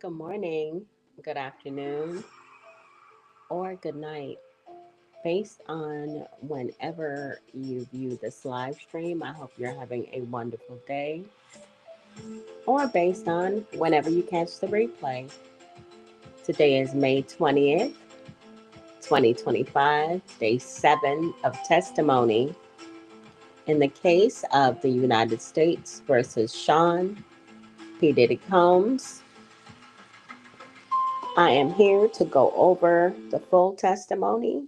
Good morning, good afternoon, or good night. Based on whenever you view this live stream, I hope you're having a wonderful day. Or based on whenever you catch the replay. Today is May 20th, 2025, day 7 of testimony in the case of the United States versus Sean P. Diddy Combs. I am here to go over the full testimony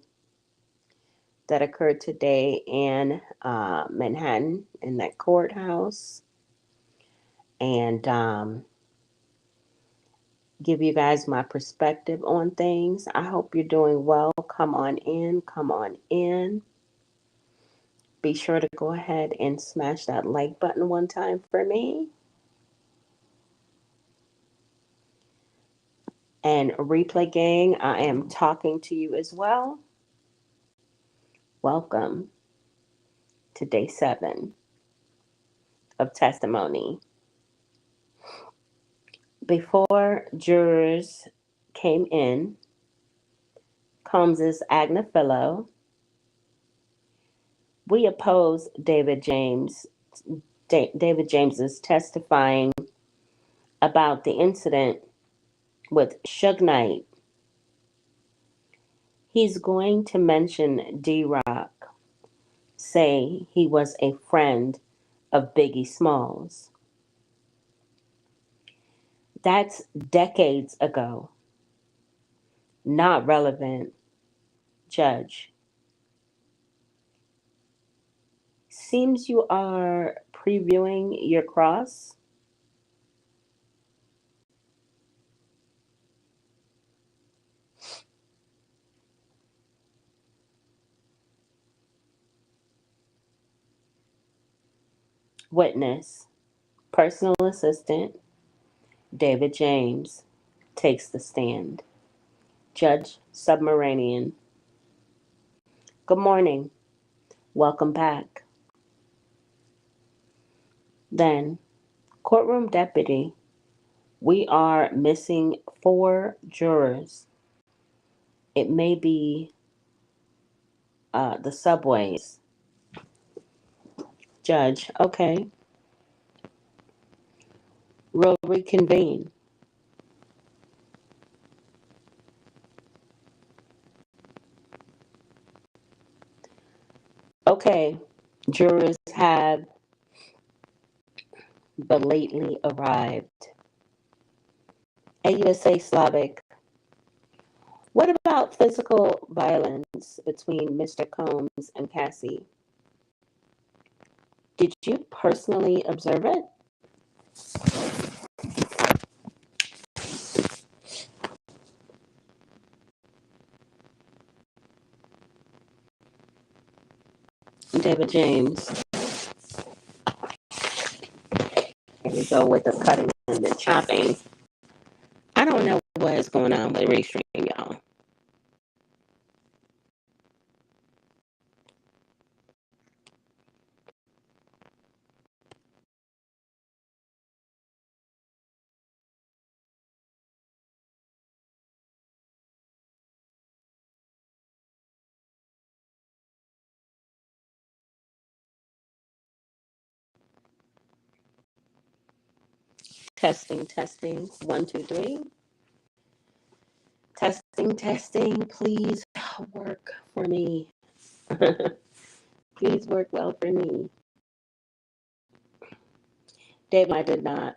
that occurred today in Manhattan in that courthouse and give you guys my perspective on things. I hope you're doing well. Come on in, come on in. Be sure to go ahead and smash that like button one time for me. And replay gang, I am talking to you as well. Welcome to day 7 of testimony. Before jurors came in, Combs's Agnifilo, we opposed David James's testifying about the incident with Suge Knight. He's going to mention D-Rock, say he was a friend of Biggie Smalls. That's decades ago. Not relevant, Judge. Seems you are previewing your cross. Witness, personal assistant, David James, takes the stand. Judge Submaranian. Good morning. Welcome back. Then, courtroom deputy, we are missing 4 jurors. It may be the subways. Judge, okay. We'll reconvene. Okay, jurors have belatedly arrived. AUSA Slavic, what about physical violence between Mr. Combs and Cassie? Did you personally observe it? David James. Here we go with the cutting and the chopping. I don't know what is going on with Restream, y'all. Testing, testing. 1, 2, 3. Testing, testing. Please work for me. Please work well for me. Dave, I did not.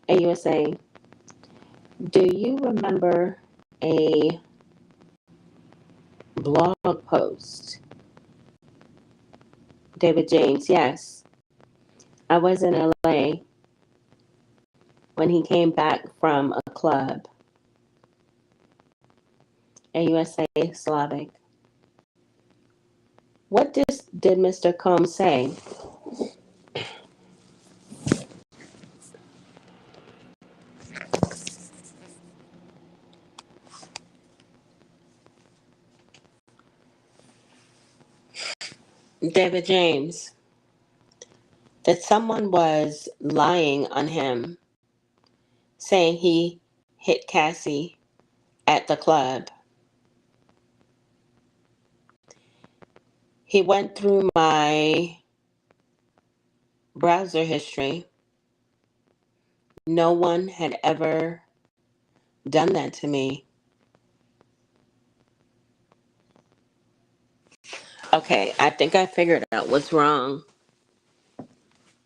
AUSA, do you remember a blog post David James, yes. I was in LA when he came back from a club. AUSA Slavic. What did Mr. Combs say? David James. That someone was lying on him, saying he hit Cassie at the club. He went through my browser history. No one had ever done that to me. Okay, I think I figured out what's wrong.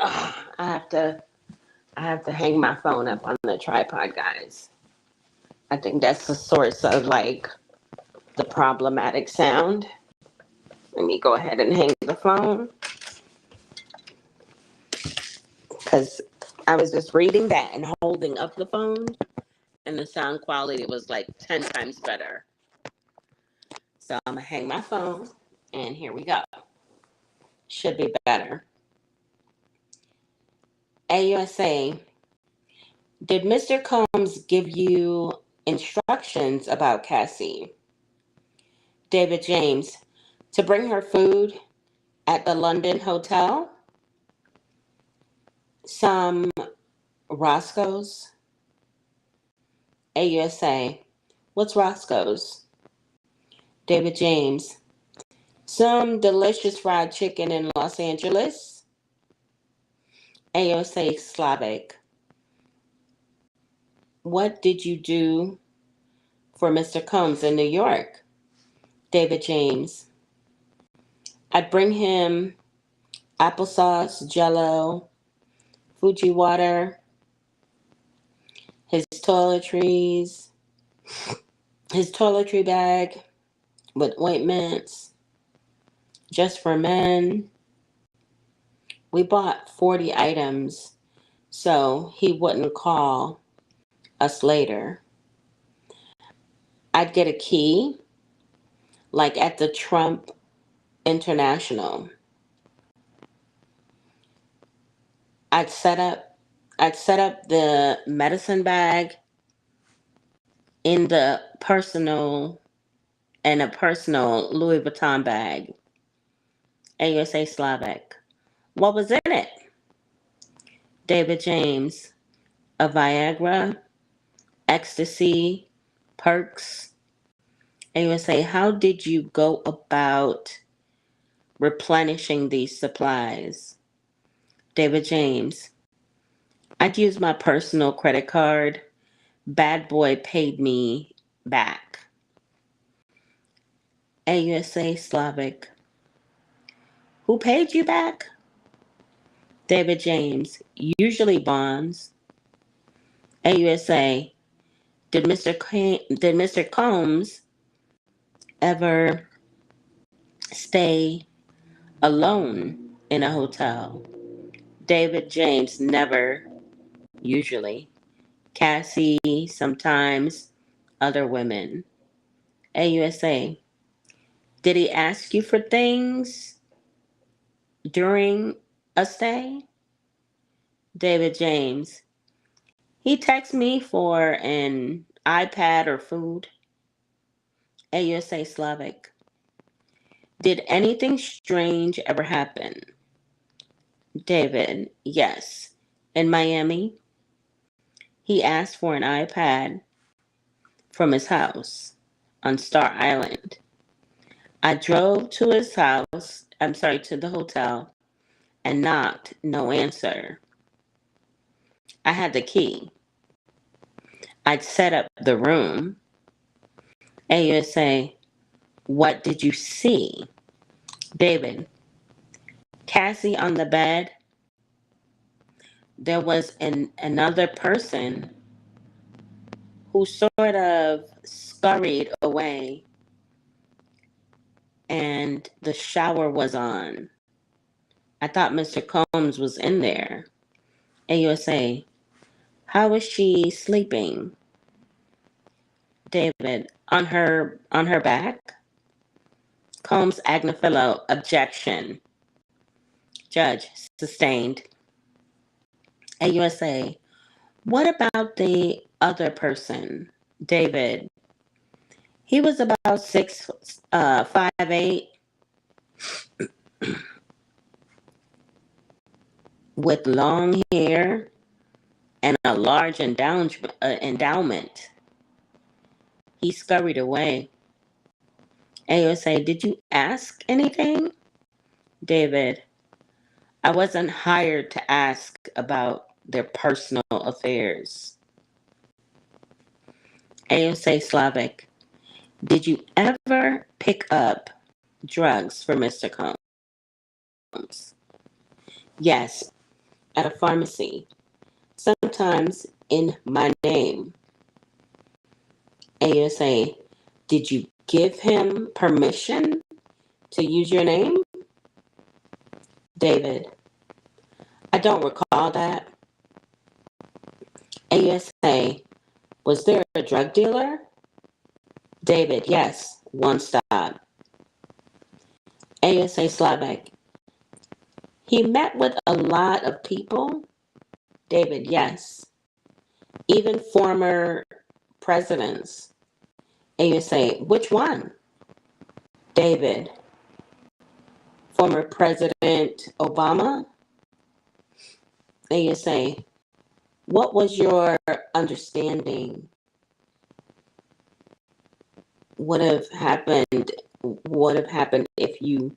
Ugh, I have to hang my phone up on the tripod, guys. I think that's the source of like the problematic sound. Let me go ahead and hang the phone because I was just reading that and holding up the phone, and the sound quality was like 10 times better. So I'm gonna hang my phone, and here we go. Should be better. AUSA, did Mr. Combs give you instructions about Cassie? David James, to bring her food at the London hotel? Some Roscoe's? AUSA, what's Roscoe's? David James, some delicious fried chicken in Los Angeles? AUSA Slavic, what did you do for Mr. Combs in New York? David James, I'd bring him applesauce, jello, Fuji water, his toiletries, his toiletry bag with ointments, just for men. We bought 40 items so he wouldn't call us later. I'd get a key, like at the Trump International. I'd set up I'd set up the medicine bag in the personal and a personal Louis Vuitton bag. AUSA Slavic. What was in it? David James. A Viagra, ecstasy, perks. AUSA, how did you go about replenishing these supplies? David James. I'd use my personal credit card. Bad boy paid me back. AUSA Slavic. Who paid you back? David James. Usually bonds. AUSA. Did Mr. Combs ever stay alone in a hotel? David James. Never. Usually. Cassie. Sometimes. Other women. AUSA. Did he ask you for things during a stay? David James. He texted me for an iPad or food. AUSA Slavic. Did anything strange ever happen? David. Yes. In Miami, he asked for an iPad from his house on Star Island. I drove to his house, to the hotel, and knocked. No answer. I had the key. I'd set up the room. AUSA, what did you see? David, Cassie on the bed. There was another person who sort of scurried away, and the shower was on. I thought Mr. Combs was in there. AUSA, how was she sleeping? David, on her back? Combs Agnifilo, objection. Judge, sustained. AUSA, what about the other person? David, he was about 5'8", with long hair and a large endowment. He scurried away. AUSA, did you ask anything? David, I wasn't hired to ask about their personal affairs. AUSA Slavic, did you ever pick up drugs for Mr. Combs? Yes, at a pharmacy, sometimes in my name. AUSA, did you give him permission to use your name? David, I don't recall that. AUSA, was there a drug dealer? David, yes, one stop. AUSA Slavic, he met with a lot of people? David, yes, even former presidents. AUSA, which one? David, former President Obama. AUSA, what was your understanding would have happened if you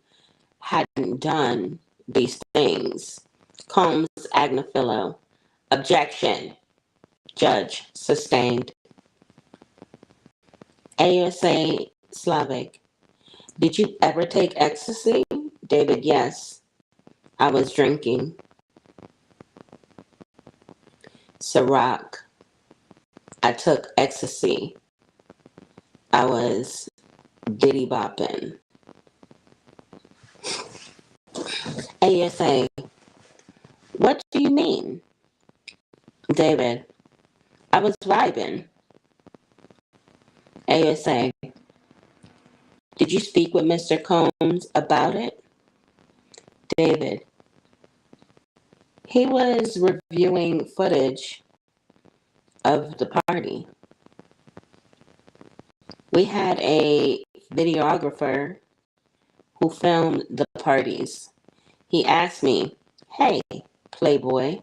hadn't done these things? Combs Agnifilo, objection. Judge, sustained. AUSA Slavic, did you ever take ecstasy? David, yes, I was drinking. Ciroc, I took ecstasy. I was diddy bopping. AUSA, what do you mean? David, I was vibing. AUSA, did you speak with Mr. Combs about it? David, he was reviewing footage of the party. We had a videographer who filmed the parties. He asked me, hey, Playboy,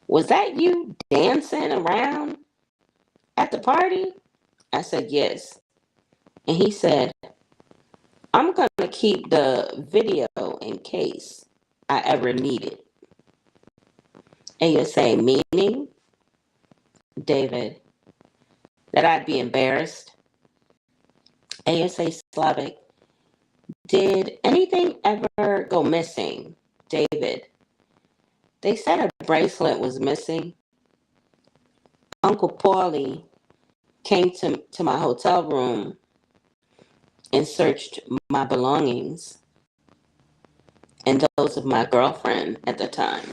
was that you dancing around at the party? I said, yes. And he said, I'm going to keep the video in case I ever need it. AUSA, meaning? David, that I'd be embarrassed. AUSA Slavic, did anything ever go missing? David, they said a bracelet was missing. Uncle Paulie came to my hotel room and searched my belongings and those of my girlfriend at the time.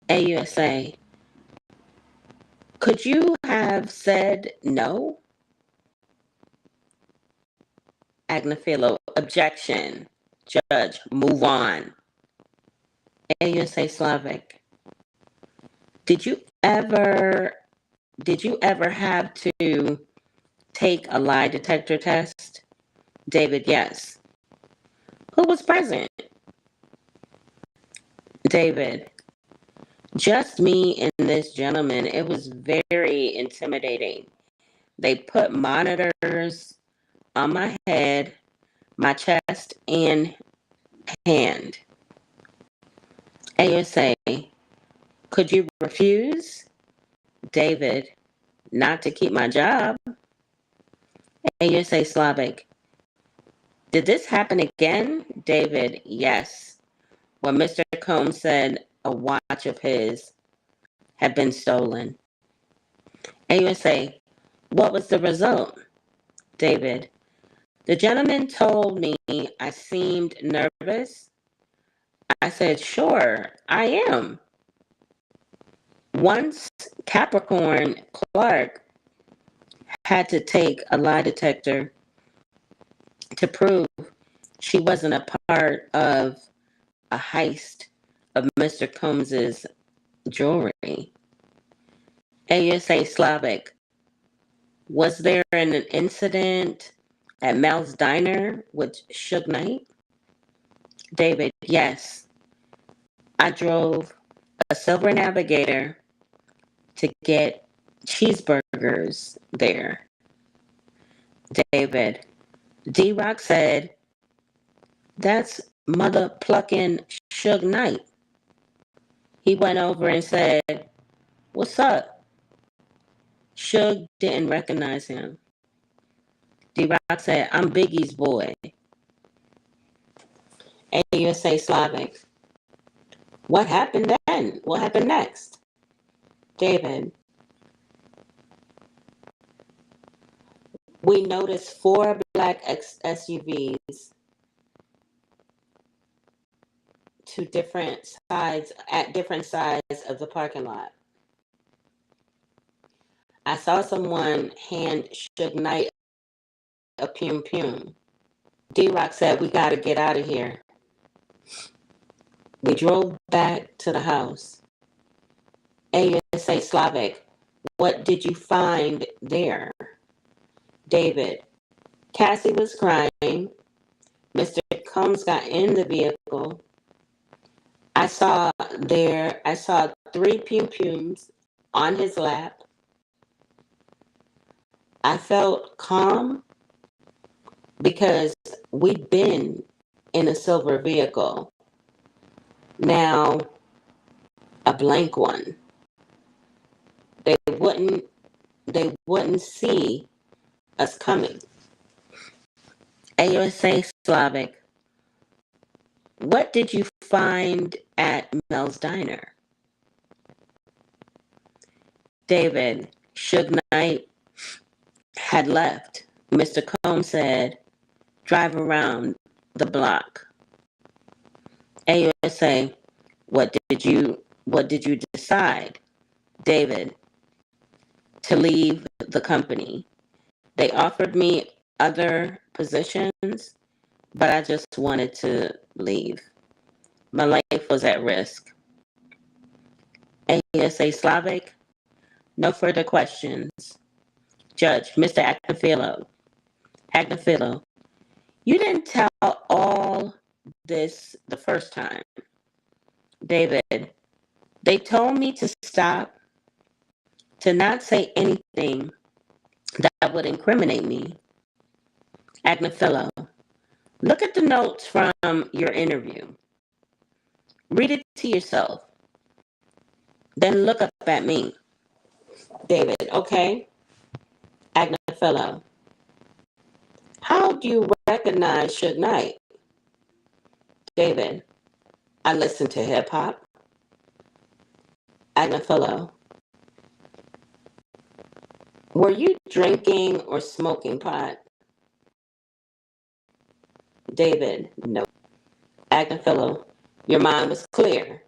AUSA, could you have said no? Agnifilo, objection. Judge, move on. AUSA Slavic, did you ever have to take a lie detector test? David, yes. Who was present? David, just me and this gentleman. It was very intimidating. They put monitors on my head, my chest, and hand. AUSA, could you refuse? David, not to keep my job. AUSA Slavic, did this happen again? David, yes. When Mr. Combs said a watch of his had been stolen. AUSA, what was the result? David, The gentleman told me I seemed nervous. I said, sure, I am. Once Capricorn Clark had to take a lie detector to prove she wasn't a part of a heist of Mr. Combs's jewelry. ASA Slavic, was there an incident at Mel's Diner with Suge Knight? David, yes. I drove a Silver Navigator to get cheeseburgers there. David, D-Rock said, that's mother plucking Suge Knight. He went over and said, what's up? Suge didn't recognize him. D-Rock said, I'm Biggie's boy. AUSA Slavic, what happened then? What happened next? David, we noticed 4 black SUVs to different sides at different sides of the parking lot. I saw someone hand Suge Knight a pum pum. D-Rock said, we gotta get out of here. We drove back to the house. ASA Slavic, what did you find there? David, Cassie was crying. Mr. Combs got in the vehicle. I saw 3 pum pums on his lap. I felt calm because we'd been in a silver vehicle. Now, a blank one. They wouldn't see us coming. AUSA Slavic, what did you find at Mel's Diner? David, Suge Knight had left. Mr. Combs said, drive around the block. AUSA, what did you decide? David, to leave the company. They offered me other positions, but I just wanted to leave. My life was at risk. ASA Slavic, no further questions. Judge, Mr. Agnafilo, you didn't tell all this the first time. David, they told me to stop, to not say anything that would incriminate me. Agnafilo, look at the notes from your interview. Read it to yourself. Then look up at me. David, okay. Agnafilo, how do you recognize Suge Knight? David, I listen to hip hop. Agnafilo, were you drinking or smoking pot? David, no. Agnafilo, your mind was clear.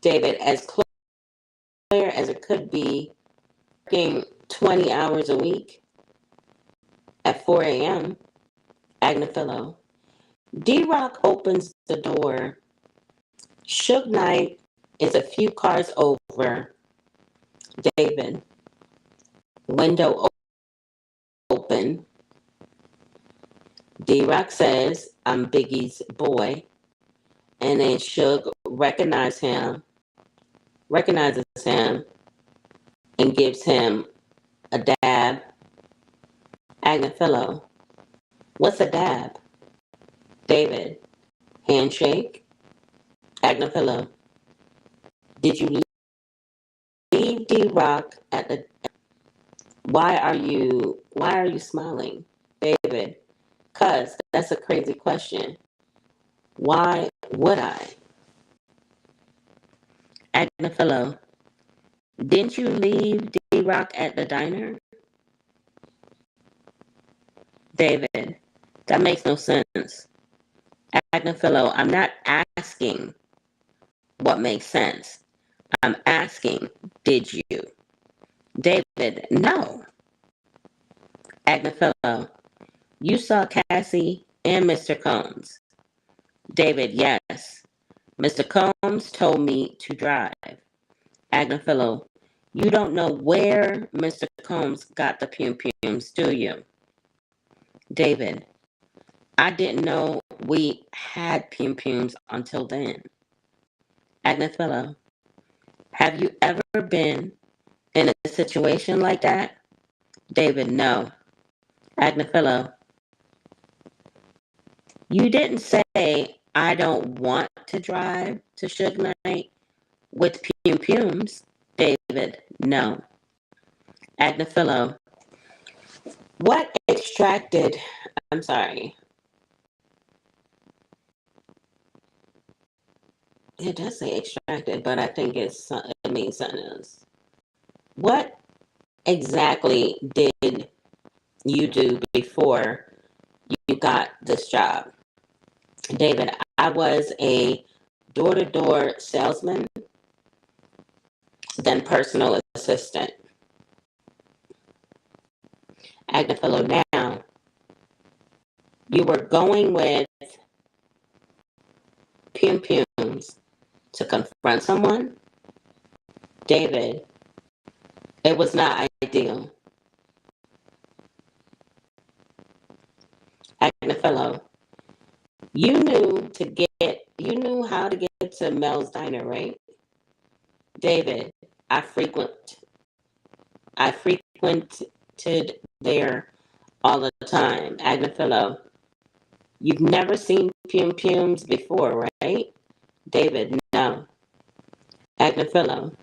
David, as clear as it could be, working 20 hours a week at 4 a.m. Agnafilo, D-Rock opens the door. Suge Knight is a few cars over. David, window open. D-Rock says, I'm Biggie's boy. And then Suge recognizes him and gives him a dab. Agnafilo, what's a dab? David, handshake. Agnafilo, did you leave D-Rock at the... Why are you smiling? David, cuz that's a crazy question. Why would I? Agnafilo, didn't you leave D-Rock at the diner? David, That makes no sense. Agnifilo, I'm not asking what makes sense. I'm asking, did you? David, no. Agnifilo, you saw Cassie and Mr. Combs. David, yes. Mr. Combs told me to drive. Agnifilo, you don't know where Mr. Combs got the Pum Pums, do you? David, I didn't know we had Pum Pums until then. Agnifilo, have you ever been in a situation like that? David, no. Agnifilo, you didn't say I don't want to drive to Suge Knight with Pum Pums. David, no. Agnifilo, what extracted, I'm sorry, it does say extracted, but I think it means something else. What exactly did you do before you got this job? David, I was a door-to-door salesman, then personal assistant. Agnifilo, now, you were going with Pum Pums to confront someone? David, it was not ideal. Agnifilo, you knew how to get to Mel's Diner, right? David, I frequented there all the time. Agnifilo, you've never seen Pum Pums before, right? David, no. Agnifilo,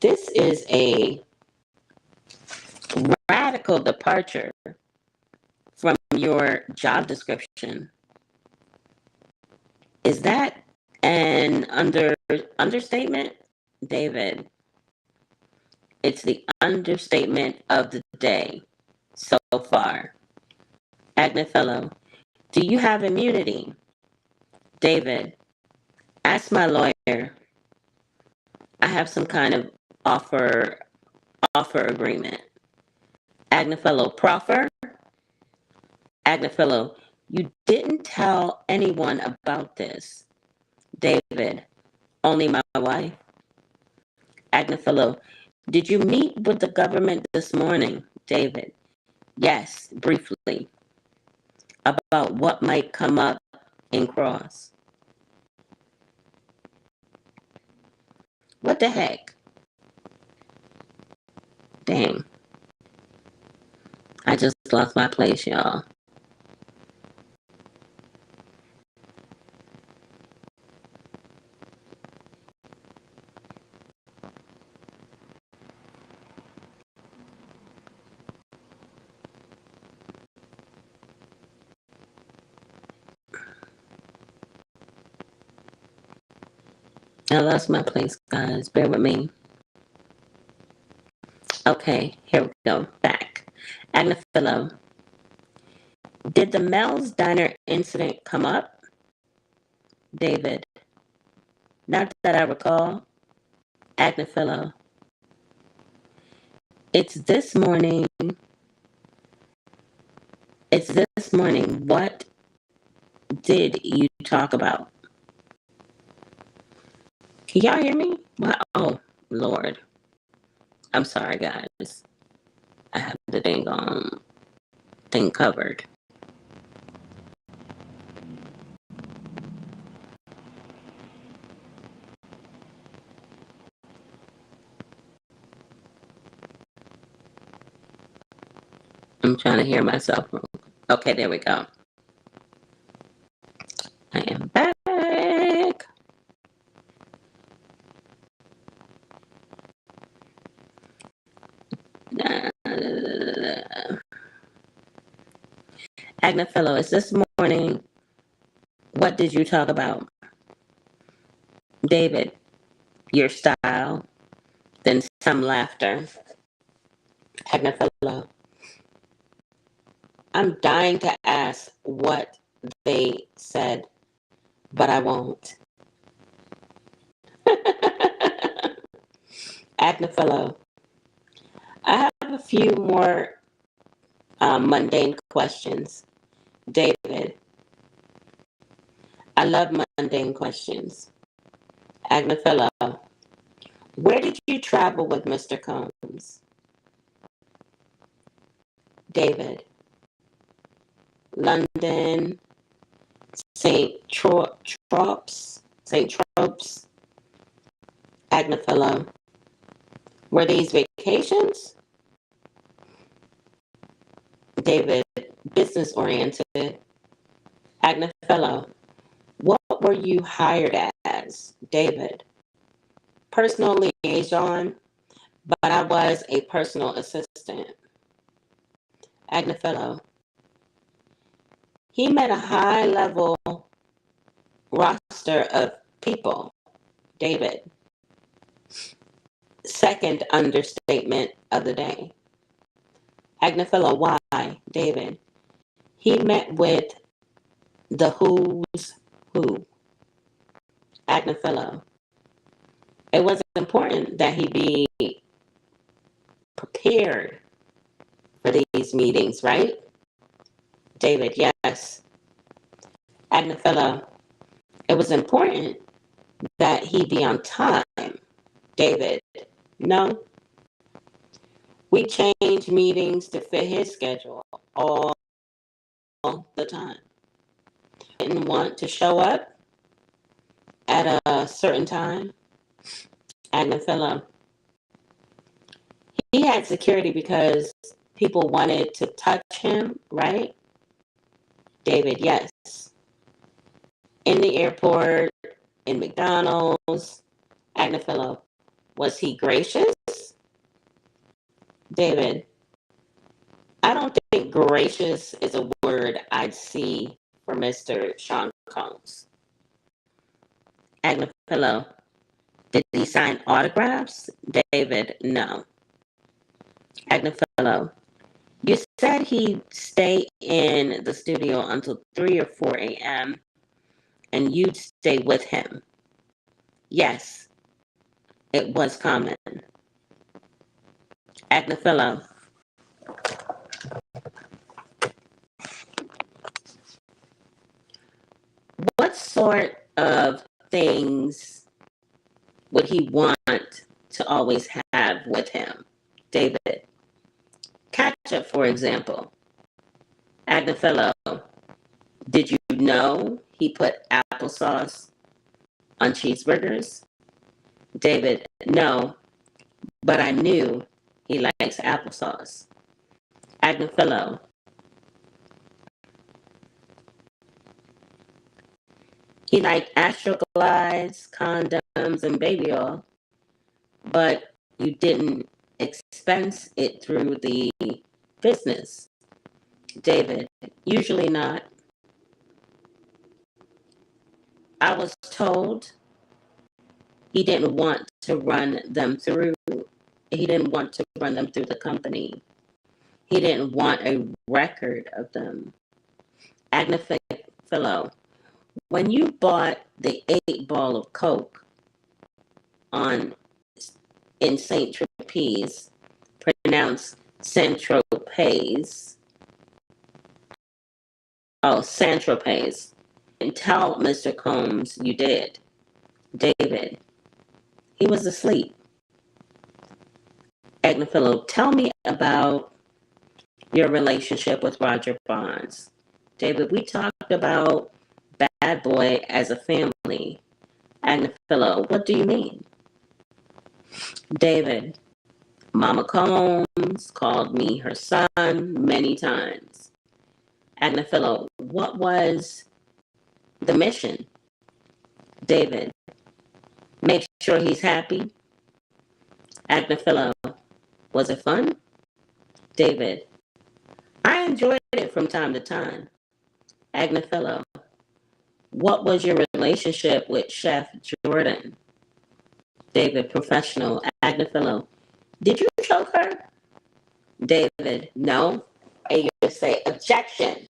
this is a radical departure from your job description. Is that an understatement? David, it's the understatement of the day so far. Agnifilo, do you have immunity? David, ask my lawyer. I have some kind of offer agreement. Agnifilo, proffer? Agnifilo, you didn't tell anyone about this. David, only my wife. Agnifilo, did you meet with the government this morning? David, yes, briefly. About what might come up in Cross. What the heck? Dang. I just lost my place, y'all. I lost my place, guys. Bear with me. Okay, here we go. Back. Agnifilo, did the Mel's Diner incident come up? David, not that I recall. Agnifilo, it's this morning. It's this morning. What did you talk about? Can y'all hear me? What? Oh, Lord. I'm sorry, guys. I have the dang thing covered. I'm trying to hear myself. Okay, there we go. I am back. Agnifilo, it's this morning. What did you talk about? David, your style. Then some laughter. Agnifilo, I'm dying to ask what they said, but I won't. Agnifilo, I have a few more mundane questions. David, I love mundane questions. Agnifilo, where did you travel with Mr. Combs? David, London, St. Tropes, Agnifilo. Were these vacations? David, business oriented. Agnifilo, what were you hired as? David, personal liaison, but I was a personal assistant. Agnifilo, he met a high level roster of people. David, second understatement of the day. Agnifilo, why? David, he met with the who's who. Agnifilo, it was important that he be prepared for these meetings, right? David, yes. Agnifilo, it was important that he be on time. David, no. We change meetings to fit his schedule all the time. Didn't want to show up at a certain time. Agnifilo, he had security because people wanted to touch him, right? David, yes. In the airport, in McDonald's. Agnifilo, was he gracious? David, I don't think gracious is a word I'd see for Mr. Sean Combs. Agnifilo, did he sign autographs? David, no. Agnifilo, you said he'd stay in the studio until 3 or 4 a.m. and you'd stay with him. Yes, it was common. Agnifilo, what sort of things would he want to always have with him? David, ketchup, for example. Agnifilo, did you know he put applesauce on cheeseburgers? David, no, but I knew he likes applesauce. Agnifilo, he liked Astroglides, condoms, and baby oil, but you didn't expense it through the business. David, usually not. I was told he didn't want to run them through. He didn't want to run them through the company. He didn't want a record of them. Agnifilo, when you bought the 8 ball of Coke on in St. Tropez, pronounced Saint-Tropez. Oh, Saint-Tropez. And tell Mr. Combs you did. David, he was asleep. Agnifilo, tell me about your relationship with Roger Bonds. David, we talked about Bad Boy as a family. Agnifilo, what do you mean? David, Mama Combs called me her son many times. Agnifilo, what was the mission? David, make sure he's happy. Agnifilo, was it fun? David, I enjoyed it from time to time. Agnifilo, what was your relationship with Chef Jordan? David, professional. Agnifilo, did you choke her? David, no. AUSA, objection.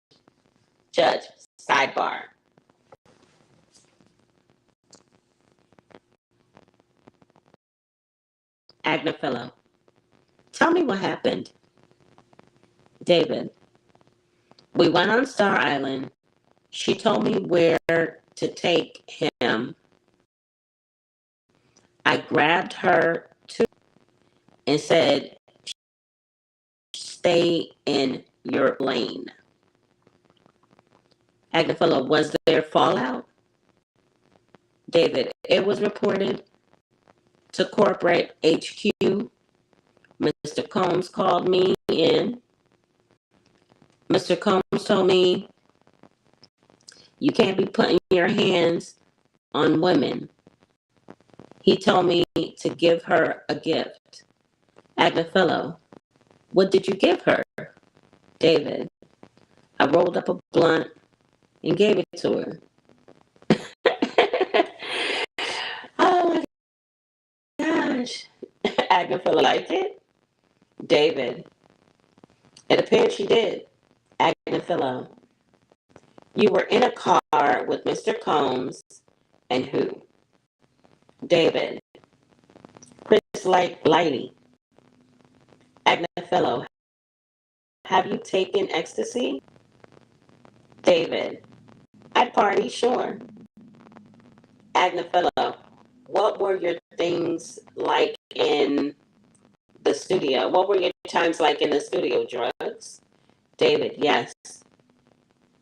Judge, sidebar. Agnifilo, tell me what happened. David, we went on Star Island. She told me where to take him. I grabbed her too and said, stay in your lane. Agnifilo, was there fallout? David, it was reported to corporate HQ. Mr. Combs called me in. Mr. Combs told me, you can't be putting your hands on women. He told me to give her a gift. Agnifilo, what did you give her? David, I rolled up a blunt and gave it to her. Oh my gosh. Agnifilo liked it. David, it appears she did. Agnifilo, you were in a car with Mr. Combs and who? David, Chris Lighty. Agnifilo, have you taken ecstasy? David, at party, sure. Agnifilo, what were your things like in the studio? What were your times like in the studio? Drugs? David, yes.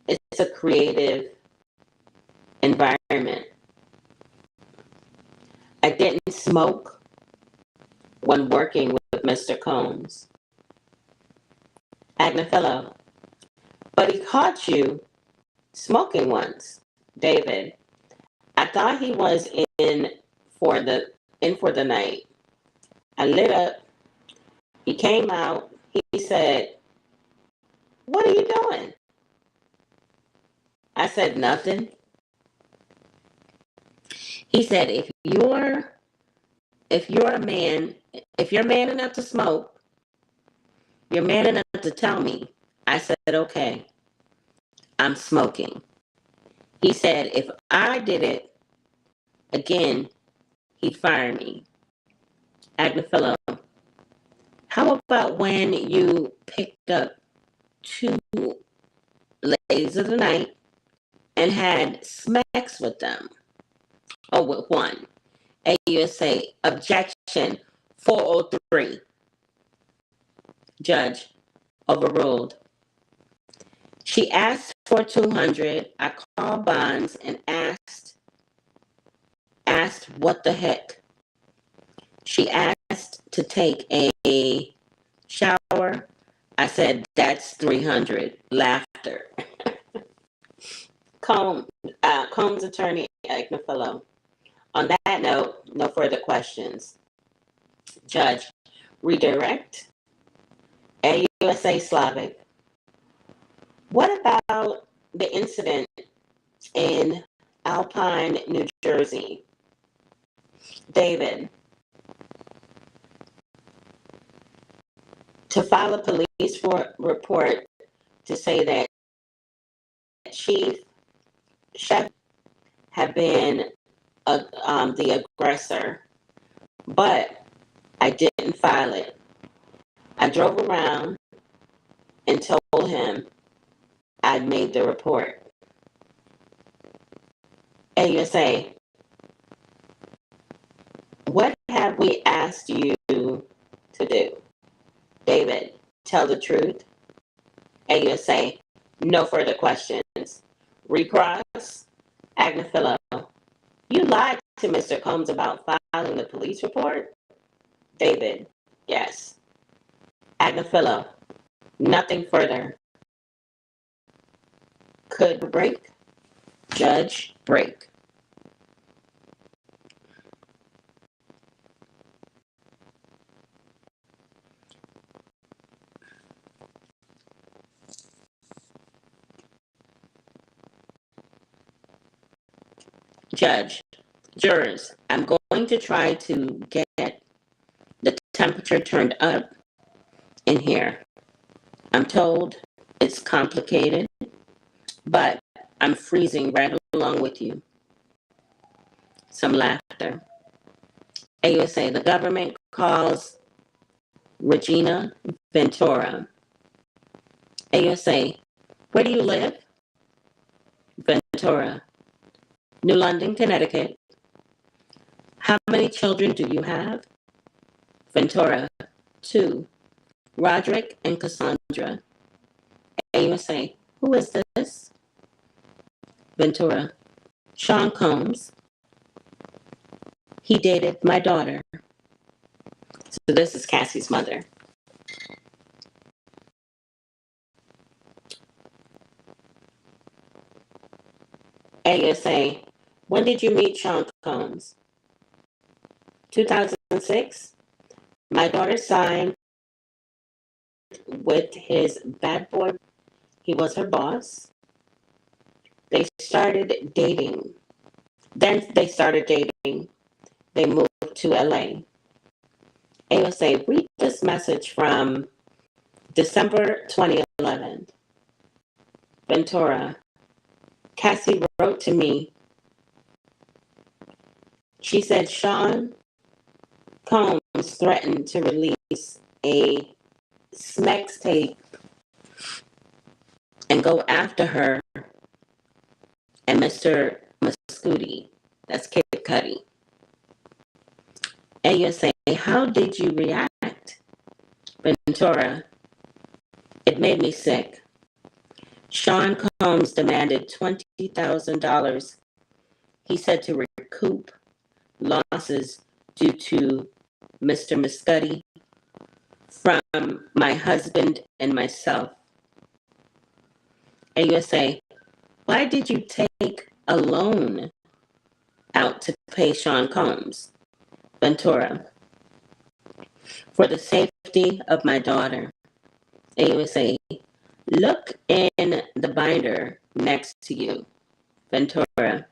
It's a creative environment. I didn't smoke when working with Mr. Combs. Agnifilo, but he caught you smoking once. David, I thought he was in for the night. I lit up. He came out. He said, what are you doing? I said, nothing. He said, if you're man enough to smoke, you're man enough to tell me. I said, okay, I'm smoking. He said, if I did it again, he'd fire me. Agnifilo, how about when you picked up two ladies of the night and had smacks with them? Or with one? AUSA, objection, 403. Judge, overruled. She asked for 200. I called Bonds and asked what the heck. She asked to take a shower. I said, that's 300. Laughter. Combs attorney Agnifilo. On that note, no further questions. Judge, redirect. AUSA Slavic. What about the incident in Alpine, New Jersey? David, to file a police report to say that Chief Chef had been the aggressor, but I didn't file it. I drove around and told him I'd made the report. AUSA, what have we asked you to do? David, tell the truth. AUSA, no further questions. Recross. Agnifilo, you lied to Mr. Combs about filing the police report? David, yes. Agnifilo, nothing further. Could break. Judge, break. Judge, jurors, I'm going to try to get the temperature turned up in here. I'm told it's complicated, but I'm freezing right along with you. Some laughter. AUSA, the government calls Regina Ventura. AUSA, where do you live? Ventura, New London, Connecticut. How many children do you have? Ventura, 2, Roderick and Cassandra. AUSA, who is this? Ventura, Sean Combs. He dated my daughter. So this is Cassie's mother. AUSA, when did you meet Sean Combs? 2006. My daughter signed with his bad boy. He was her boss. They started dating. Then they started dating. They moved to LA. AUSA, read this message from December 2011. Ventura, Cassie wrote to me. She said Sean Combs threatened to release a Smex tape and go after her and Mr. Muscudi. That's Kid Cudi. AUSA, how did you react? Ventura, it made me sick. Sean Combs demanded $20,000. He said to recoup losses due to Mr. Muscudi from my husband and myself. AUSA, why did you take a loan out to pay Sean Combs? Ventura, for the safety of my daughter. AUSA, look in the binder next to you. Ventura,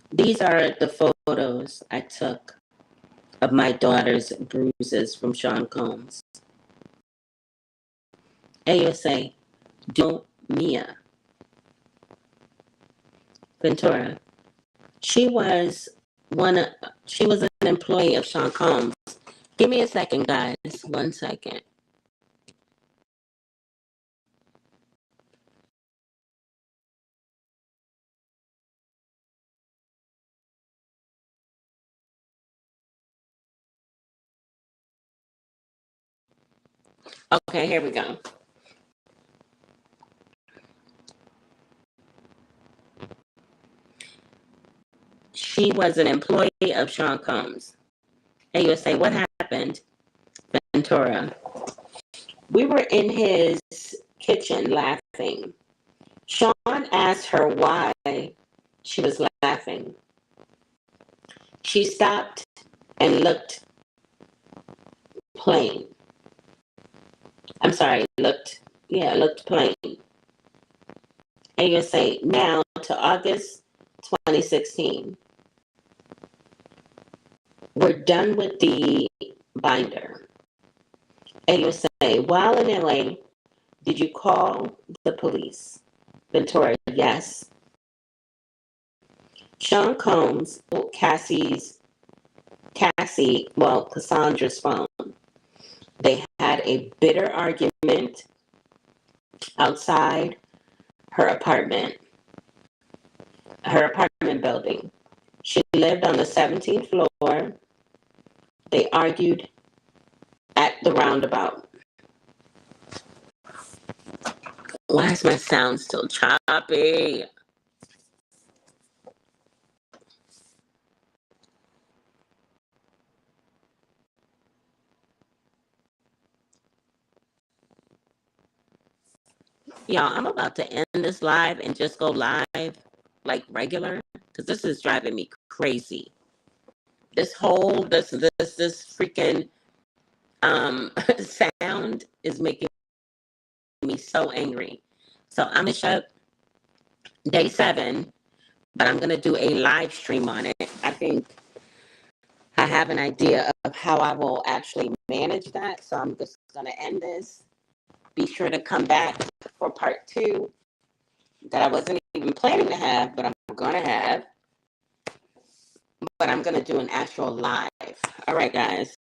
these are the photos I took of my daughter's bruises from Sean Combs. AUSA, don't Mia. Ventura, she was an employee of Sean Combs. Give me a second, guys. 1 second. Okay, here we go. She was an employee of Sean Combs. AUSA, what happened? Ventura, we were in his kitchen laughing. Sean asked her why she was laughing. She stopped and looked plain. I'm sorry, looked plain. AUSA, now to August 2016. We're done with the binder. AUSA, while in LA, did you call the police? Ventura, yes. Sean Combs, Cassandra's phone. They had a bitter argument outside her apartment building. She lived on the 17th floor. They argued at the roundabout. Why is my sound still choppy? Y'all, I'm about to end this live and just go live like regular because this is driving me crazy. This freaking sound is making me so angry. So I'm gonna shut day 7, but I'm gonna do a live stream on it. I think I have an idea of how I will actually manage that. So I'm just gonna end this be sure to come back for part 2 that I wasn't even planning to have, but I'm going to have. But I'm going to do an actual live. All right, guys.